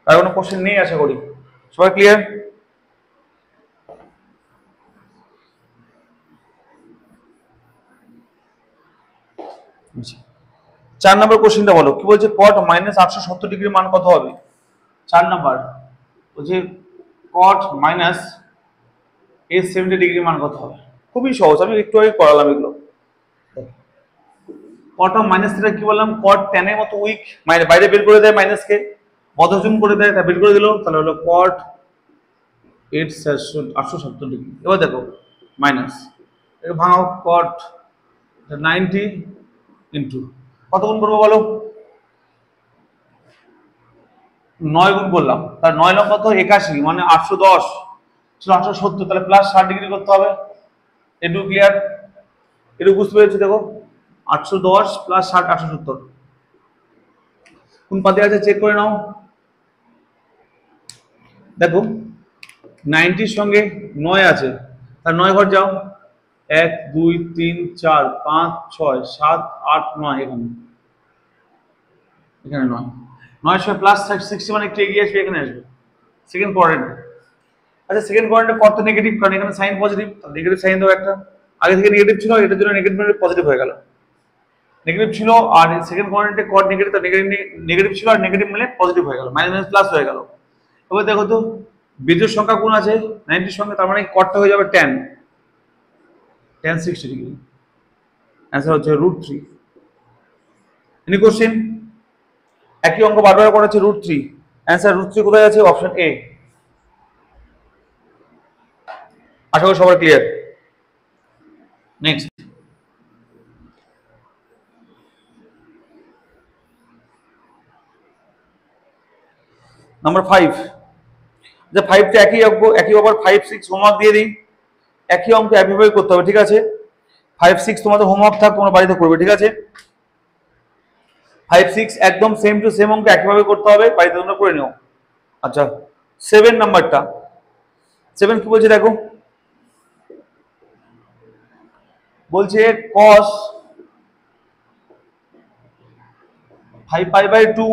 A: আর কোনো কোশ্চেন নেই আশা করি, সবাই ক্লিয়ার? চার নম্বর কোশ্চেনটা বলো, কি বলছে কট -870 ডিগ্রি মান কত হবে? 4 নাম্বার বলছে কট -870 ডিগ্রি মান কত হবে? খুবই সহজ, আমি একটু আগে করালাম এগুলো। কট অফ মাইনাস থিটা কি বললাম, কট ট্যানের মতো উইক, বাইরে বের করে দেয় মাইনাসকে, বদহজম করে দেয়, তা বের করে দিল, তাহলে হলো কট 870 ডিগ্রি। এবার দেখো মাইনাস, এটা ভাঙাও, কট 90 ইন্টু কত গুণ করবো বলো, 9 গুণ করলাম, তার 9 লং কত 81, মানে 810 ছিল 870, তাহলে প্লাস 60 ডিগ্রি করতে হবে। এটু ক্লিয়ার? এটু বুঝতে পেরেছি? দেখো 810 প্লাস 60 870 কোন পাতে আছে চেক করে নাও। দেখো 90 সঙ্গে 9 আছে, তার 9 ঘর যাও, 1 2 3 4 5 6 7 8 9, এখানে 9, 9 সঙ্গে প্লাস 60 মানে একটু এগিয়ে আসবে, এখানে আসবে সেকেন্ড কোয়াড্রেন্ট। আচ্ছা সেকেন্ড কোয়াড্রেন্টে কত নেগেটিভ, কারণ এখানে সাইন পজিটিভ, নেগেটিভ সাইন দাও একটা, আগে থেকে নেগেটিভ ছিল, এটার জন্য নেগেটিভ পজিটিভ হয়ে গেল, নেগেটিভ ছিল আর সেকেন্ড কোয়াড্রেন্টে কট নেগেটিভ, তো নেগেটিভ ছিল আর নেগেটিভ মিলে পজিটিভ হয়ে গেল, মাইনাস মাইনাস প্লাস হয়ে গেল। এবার দেখো তো বিজোড় সংখ্যা কোন আছে 90 সঙ্গে, তার মানে কটটা হয়ে যাবে tan 60 ডিগ্রি, অ্যান্সার হচ্ছে √3। Any question? একই অঙ্ক বারবার করা আছে √3, অ্যান্সার √3 কোথায় আছে, অপশন এ। আশা করি সবার ক্লিয়ার। নেক্সট নাম্বার 5, যে 5টা একই অঙ্ক, একই ওভার 5 6 হোমওয়ার্ক দিয়ে দিই, একই অঙ্ক একইভাবে করতে হবে, ঠিক আছে? 5 6 তোমাদের হোমওয়ার্ক থাক, তোমরা বাড়িতে করবে, ঠিক আছে? 5 6 একদম সেম টু সেম অঙ্ক একইভাবে করতে হবে, বাড়িতে তোমরা করে নিও। আচ্ছা 7 নাম্বারটা, 7 কি বলছে দেখো, বলছে cos 5π/2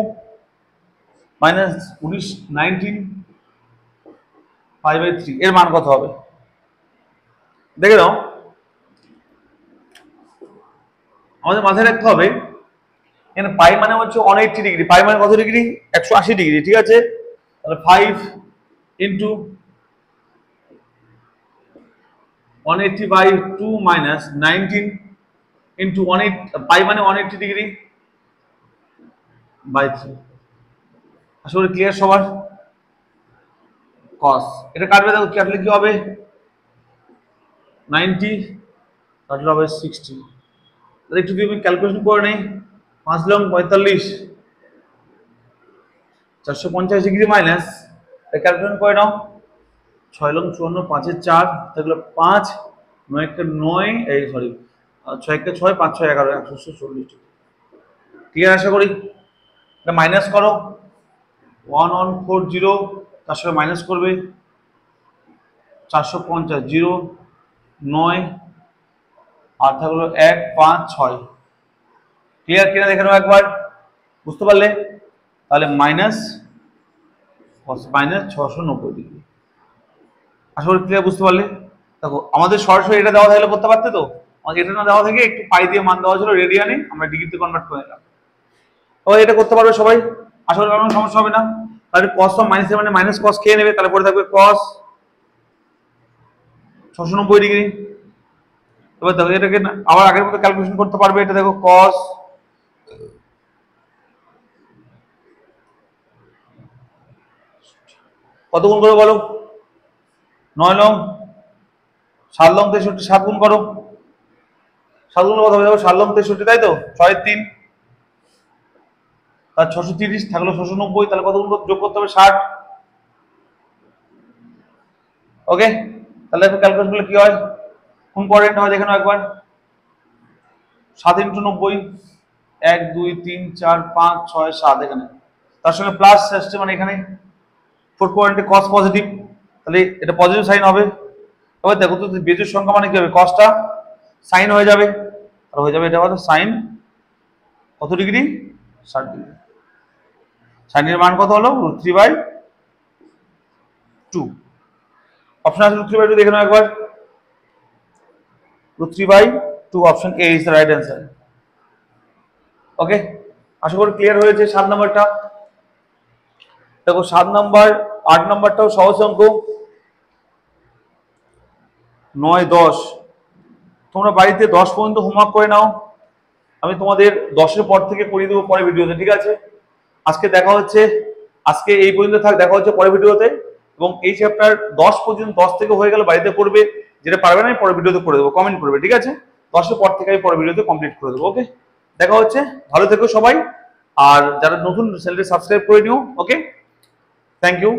A: মাইনাস 19 π/3 এর মান কত হবে? দেখে নাও, আমাদের মাথায় রাখতে হবে এখানে পাই মানে হচ্ছে 180 ডিগ্রি, পাই মানে কত ডিগ্রি 180 ডিগ্রি, ঠিক আছে? তাহলে 5 ইন্টু 180/2 মাইনাস 19 ইন্টু 180, পাই মানে 180 ডিগ্রি বাই 3। আসলে ক্লিয়ার সবার? cos এটা কাটবে, দেখো কাটলে কি হবে 90 কাটলে হবে 60, তাহলে একটু আমি ক্যালকুলেশন করে নেই, 5 লং 45 450 ডিগ্রি মাইনাস, ক্যালকুলেশন করে নাও, 6 লং 54 5 4, তাহলে 5 9 9, এই সরি 6 6 5 6 11 140। ক্লিয়ার আশা করি? এটা মাইনাস করো, 1140 তার সঙ্গে মাইনাস করবে 450 0 9 আর থাকলো 1 5 6। ক্লিয়ার কিনা দেখে নাও একবার, বুঝতে পারলে? তাহলে মাইনাস 690 ডিগ্রি। আশা করি ক্লিয়ার, বুঝতে পারলে? দেখো আমাদের সরাসরি এটা দেওয়া থাকলে করতে পারতে, তো আমাদের এটা না দেওয়া থেকে একটু পাই দিয়ে মান দেওয়া ছিল রেডিয়ানে, আমরা ডিগ্রিতে কনভার্ট করে নিলাম। এবার এটা করতে পারবে সবাই, আশা করি কোনো সমস্যা হবে না। তাহলে cos অফ মাইনাস মানে মাইনাস cos খেয়ে নেবে, তাহলে পরে থাকবে cos 690 ডিগ্রি। এবার দেখো এটাকে আবার আগের মতো ক্যালকুলেশন করতে পারবে, এটা দেখো cos কত গুণ করো বলো? 9 লং 7 লং 63, 7 গুণ করো। 7 গুণ কত হয়ে যাবে? 7 লং 63, তাই তো? 6 3 আর 630 থাকলো 690, তাহলে কত গুণ যোগ করতে হবে? 60। ওকে, তাহলে ক্যালকুলেশন করলে কি হয়? কোন কোয়াড্রেন্ট হয় দেখে নাও একবার। 7 × 90, 1 2 3 4 5 6 7, এখানে তার সঙ্গে প্লাস আসছে, মানে এখানে ফোর্থ কোয়াড্রেন্টে কস পজিটিভ, তাহলে এটা পজিটিভ সাইন হবে। এবার দেখো তো বেজোড় সংখ্যা মানে কি হবে? কসটা সাইন হয়ে যাবে, আর হয়ে যাবে এটা হলো সাইন কত ডিগ্রি? 60 ডিগ্রি। সাইনের মান কত হলো? √3/2। অপশন আছে √3/2, দেখে নাও একবার। √3/2, option A is the right answer. Okay, আশা করি ক্লিয়ার হয়েছে 7 নম্বরটা। দেখো 7 নম্বর, 8 নম্বরটাও সহজ অঙ্ক। 9 10, তোমরা বাড়িতে 10 পর্যন্ত হোমওয়ার্ক করে নাও। আমি তোমাদের 10-এর পর থেকে করিয়ে দেবো পরের ভিডিওতে, ঠিক আছে? আজকে দেখা হচ্ছে, আজকে এই পর্যন্ত থাক, দেখা হচ্ছে পরের ভিডিওতে। এবং এই চ্যাপ্টার 10 পর্যন্ত, 10 থেকে হয়ে গেলে বাড়িতে করবে, যেটা পারবে না আমি পরের ভিডিওতে করে দেবো, কমেন্ট করবে, ঠিক আছে? 10-এর পর থেকে আমি পরের ভিডিওতে কমপ্লিট করে দেবো। ওকে, দেখা হচ্ছে, ভালো থেকো সবাই। আর যারা নতুন চ্যানেলটি সাবস্ক্রাইব করে নিও। ওকে, থ্যাংক ইউ।